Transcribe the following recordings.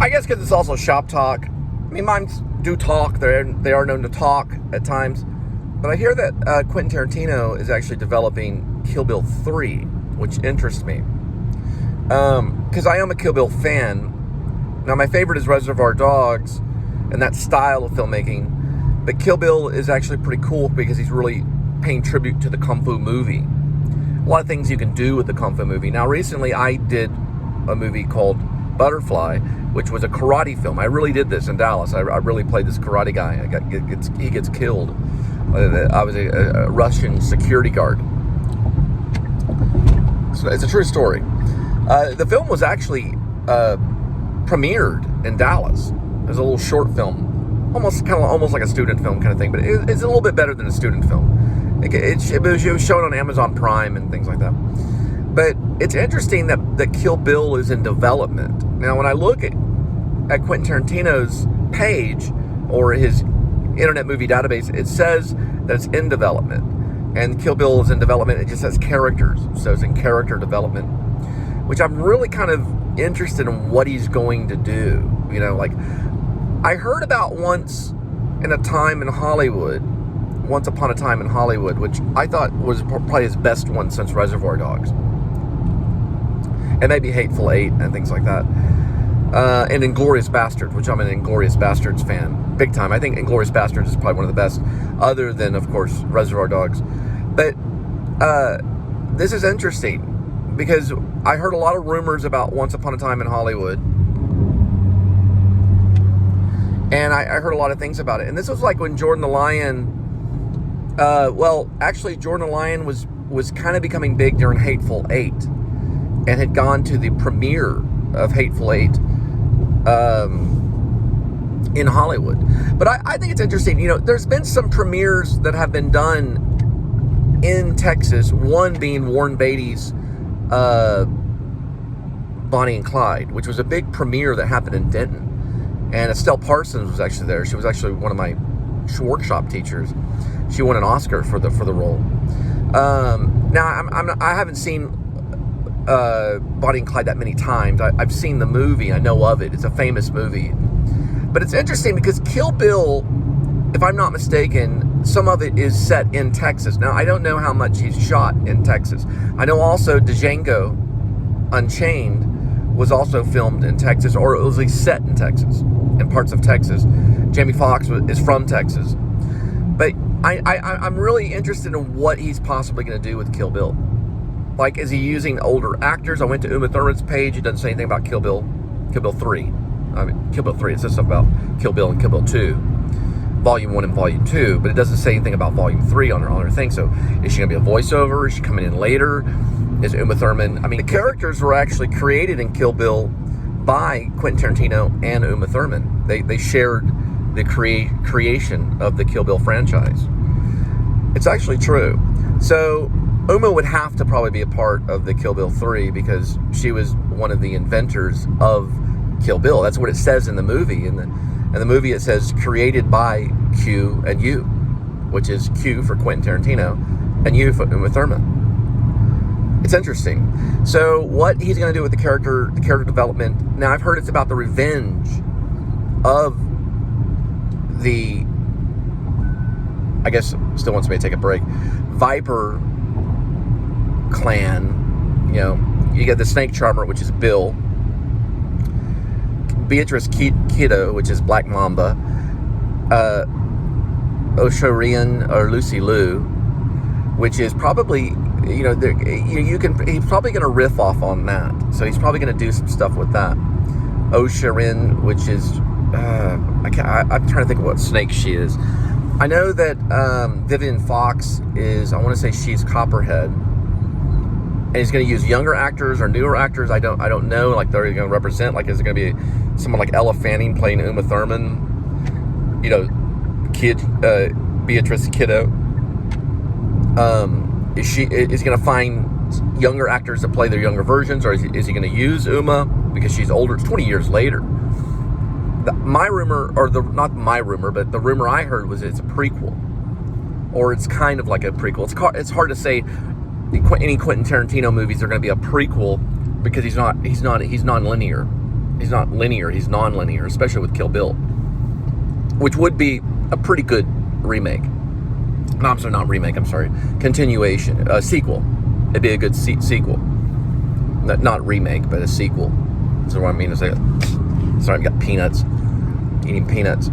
I guess because it's also shop talk. I mean, mimes do talk. They are known to talk at times. But I hear that Quentin Tarantino is actually developing Kill Bill 3, which interests me. Because I am a Kill Bill fan. Now, my favorite is Reservoir Dogs and that style of filmmaking. But Kill Bill is actually pretty cool because he's really paying tribute to the Kung Fu movie. A lot of things you can do with the Kung Fu movie. Now, recently I did a movie called Butterfly, which was a karate film. I really did this in Dallas. I really played this karate guy. He gets killed. I was a Russian security guard. So it's a true story. The film was actually premiered in Dallas. It was a little short film, almost like a student film kind of thing, but it's a little bit better than a student film. It was shown on Amazon Prime and things like that. But it's interesting that Kill Bill is in development. Now, when I look at Quentin Tarantino's page or his Internet Movie Database, it says that it's in development. And Kill Bill is in development. It just says characters. So it's in character development, which I'm really kind of interested in what he's going to do. You know, like, I heard about Once Upon a Time in Hollywood, which I thought was probably his best one since Reservoir Dogs. And maybe Hateful Eight and things like that. And Inglourious Basterds, which I'm an Inglourious Basterds fan, big time. I think Inglourious Basterds is probably one of the best, other than, of course, Reservoir Dogs. But this is interesting, because I heard a lot of rumors about Once Upon a Time in Hollywood. And I heard a lot of things about it. And this was like when Jordan the Lion, Jordan the Lion was kind of becoming big during Hateful Eight, and had gone to the premiere of Hateful Eight in Hollywood. But I think it's interesting. You know, there's been some premieres that have been done in Texas, one being Warren Beatty's Bonnie and Clyde, which was a big premiere that happened in Denton. And Estelle Parsons was actually there. She was actually one of my workshop teachers. She won an Oscar for the role. Now, I haven't seen Bonnie and Clyde that many times. I've seen the movie. I know of it. It's a famous movie. But it's interesting because Kill Bill, if I'm not mistaken, some of it is set in Texas. Now, I don't know how much he's shot in Texas. I know also Django Unchained was also filmed in Texas, or it was at least set in Texas, in parts of Texas. Jamie Foxx is from Texas. But I'm really interested in what he's possibly going to do with Kill Bill. Like, is he using older actors? I went to Uma Thurman's page. It doesn't say anything about Kill Bill 3. I mean, Kill Bill 3. It says something about Kill Bill and Kill Bill 2. Volume 1 and Volume 2. But it doesn't say anything about Volume 3 on her thing. So, is she going to be a voiceover? Is she coming in later? Is Uma Thurman... I mean, the characters were actually created in Kill Bill by Quentin Tarantino and Uma Thurman. They shared the creation of the Kill Bill franchise. It's actually true. So... Uma would have to probably be a part of the Kill Bill 3 because she was one of the inventors of Kill Bill. That's what it says in the movie. In the movie, it says created by Q and U, which is Q for Quentin Tarantino and U for Uma Thurman. It's interesting. So what he's going to do with the character development. Now, I've heard it's about the revenge of the, I guess, still wants me to take a break, Viper clan. You know, you get the Snake Charmer, which is Bill, Beatrice Kiddo, which is Black Mamba, Osharian or Lucy Liu, which is probably, you know, he's probably going to riff off on that. So he's probably going to do some stuff with that. Osharin, which is I'm trying to think of what snake she is. I know that Vivian Fox is, I want to say she's Copperhead. And he's going to use younger actors or newer actors. I don't know. Like, they're going to represent. Like, is it going to be someone like Ella Fanning playing Uma Thurman? You know, Beatrice Kiddo. Is he going to find younger actors to play their younger versions, or is he going to use Uma because she's older? It's 20 years later. My rumor, or not my rumor, but the rumor I heard was it's a prequel, or it's kind of like a prequel. It's hard to say. Any Quentin Tarantino movies are going to be a prequel because he's non-linear. He's not linear. He's non-linear, especially with Kill Bill, which would be a pretty good remake. No, I'm sorry, not remake. I'm sorry, continuation, a sequel. It'd be a good sequel. Not remake, but a sequel. That's what I mean to say. Sorry, I've got peanuts. Eating peanuts.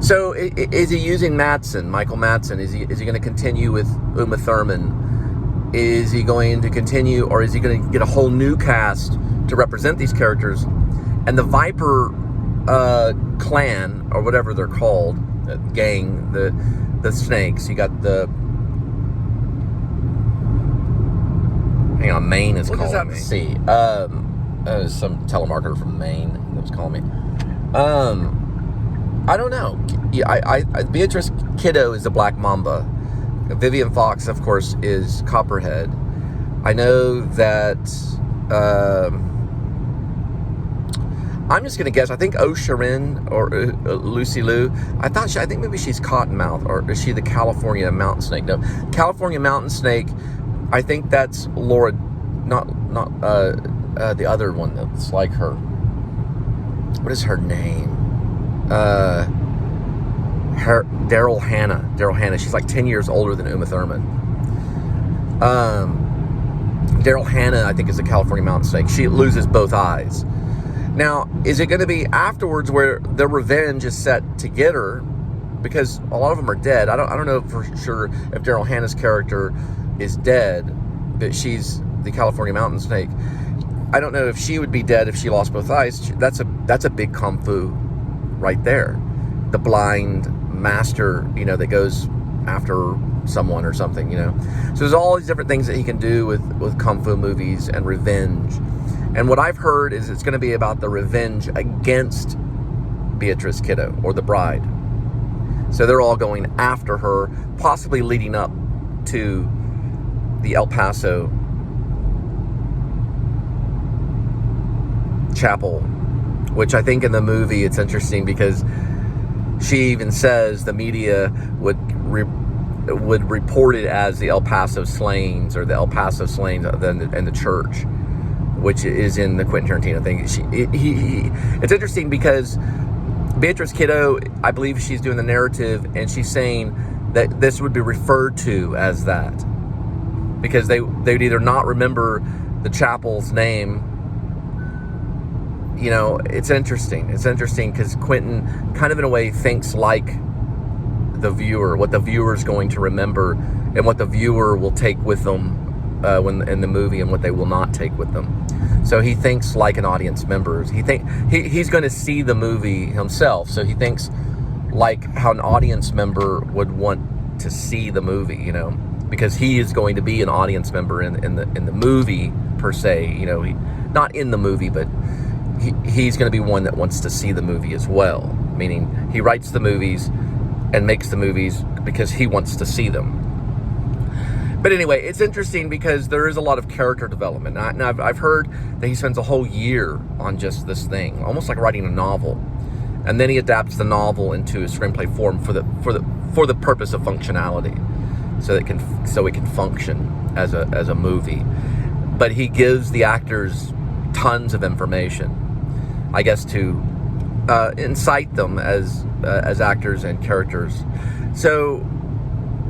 So, is he using Michael Madsen? Is he going to continue with Uma Thurman? Is he going to continue, or is he going to get a whole new cast to represent these characters? And the Viper clan, or whatever they're called, gang, the snakes. You got the... Hang on, Maine is calling me. What does that mean? Some telemarketer from Maine that was calling me. I don't know. Yeah, Beatrice Kiddo is the Black Mamba. Vivian Fox, of course, is Copperhead. I know that... I'm just going to guess. I think O'Sharin or Lucy Liu. I think maybe she's Cottonmouth, or is she the California Mountain Snake? No, California Mountain Snake. I think that's Laura, not the other one that's like her. What is her name? Daryl Hannah. She's like 10 years older than Uma Thurman. Daryl Hannah, I think, is the California Mountain Snake. She loses both eyes. Now, is it going to be afterwards where their revenge is set to get her? Because a lot of them are dead. I don't know for sure if Daryl Hannah's character is dead, but she's the California Mountain Snake. I don't know if she would be dead if she lost both eyes. That's a big kung fu right there. The blind master, that goes after someone or something, So there's all these different things that he can do with kung fu movies and revenge. And what I've heard is it's going to be about the revenge against Beatrice Kiddo, or the bride. So they're all going after her, possibly leading up to the El Paso chapel, which I think in the movie it's interesting because she even says the media would report it as the El Paso slayings, or the El Paso slayings in the church, which is in the Quentin Tarantino thing. It's interesting because Beatrice Kiddo, I believe she's doing the narrative, and she's saying that this would be referred to as that because they would either not remember the chapel's name. It's interesting. It's interesting because Quentin kind of in a way thinks like the viewer, what the viewer's going to remember and what the viewer will take with them when in the movie, and what they will not take with them. So he thinks like an audience member. He's going to see the movie himself, so he thinks like how an audience member would want to see the movie, because he is going to be an audience member in the movie per se. Not in the movie, but he's going to be one that wants to see the movie as well. Meaning he writes the movies and makes the movies because he wants to see them. But anyway, it's interesting because there is a lot of character development. Now I've heard that he spends a whole year on just this thing, almost like writing a novel, and then he adapts the novel into a screenplay form for the purpose of functionality, so it can function as a movie. But he gives the actors tons of information, I guess, to incite them as actors and characters. So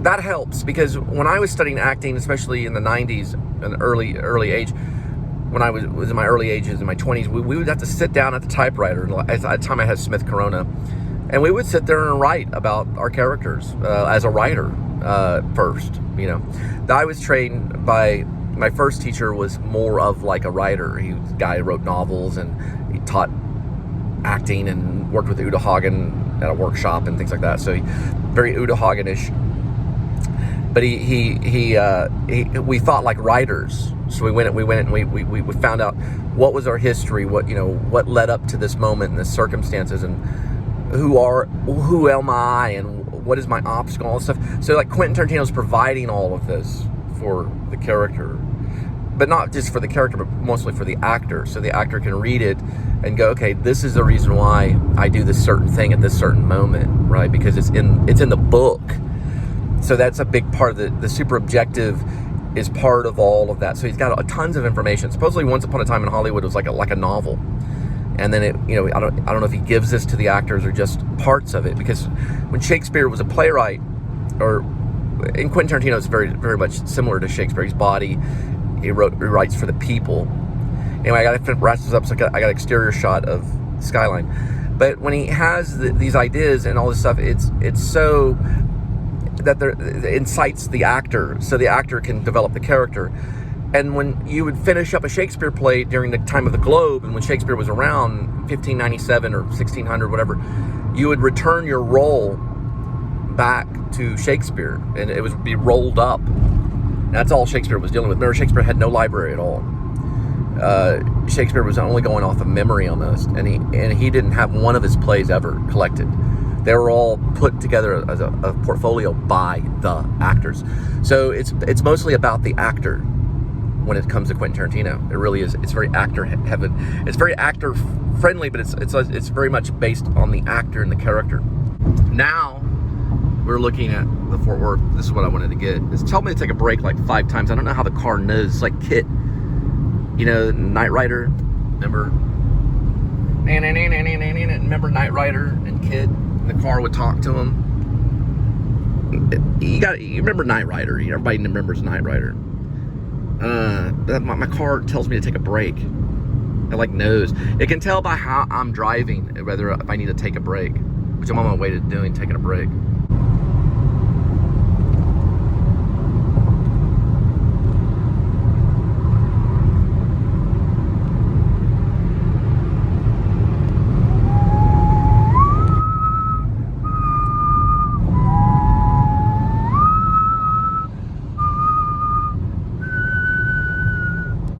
that helps, because when I was studying acting, especially in the 90s, an early age, when I was in my early ages, in my 20s, we would have to sit down at the typewriter. At the time I had Smith Corona, and we would sit there and write about our characters as a writer first. I was trained by, my first teacher was more of like a writer. He was a guy who wrote novels, and he taught acting and worked with Uta Hagen at a workshop and things like that. So very Uta Hagen-ish. But we thought like writers. So we went and we found out what was our history, what led up to this moment and the circumstances, and who am I, and what is my obstacle, all this stuff. So like Quentin Tarantino's providing all of this for the character, but not just for the character, but mostly for the actor. So the actor can read it and go, okay, this is the reason why I do this certain thing at this certain moment, right? Because it's in the book. So that's a big part of the super objective is part of all of that. So he's got tons of information. Supposedly Once Upon a Time in Hollywood was like a novel. And then it, you know, I don't know if he gives this to the actors or just parts of it, because when Shakespeare was a playwright, and Quentin Tarantino is very, very much similar to Shakespeare. He's body. He writes for the people. Anyway, I got to wrap this up, so I got an exterior shot of skyline. But when he has these ideas and all this stuff, it's so that it incites the actor, so the actor can develop the character. And when you would finish up a Shakespeare play during the time of the Globe, and when Shakespeare was around 1597 or 1600, whatever, you would return your role back to Shakespeare, and it would be rolled up. And that's all Shakespeare was dealing with. Remember, Shakespeare had no library at all. Shakespeare was only going off of memory almost, and he didn't have one of his plays ever collected. They were all put together as a portfolio by the actors. So it's mostly about the actor when it comes to Quentin Tarantino. It really is. It's very actor heavy. It's very actor friendly, but it's very much based on the actor and the character. Now we're looking at the Fort Worth. This is what I wanted to get. It's told me to take a break like 5 times. I don't know how the car knows. It's like Kit, you know, Knight Rider. Remember Knight Rider and Kit? The car would talk to him. You remember Knight Rider? Everybody remembers Knight Rider. My car tells me to take a break. It like knows. It can tell by how I'm driving whether if I need to take a break, which I'm on my way to taking a break.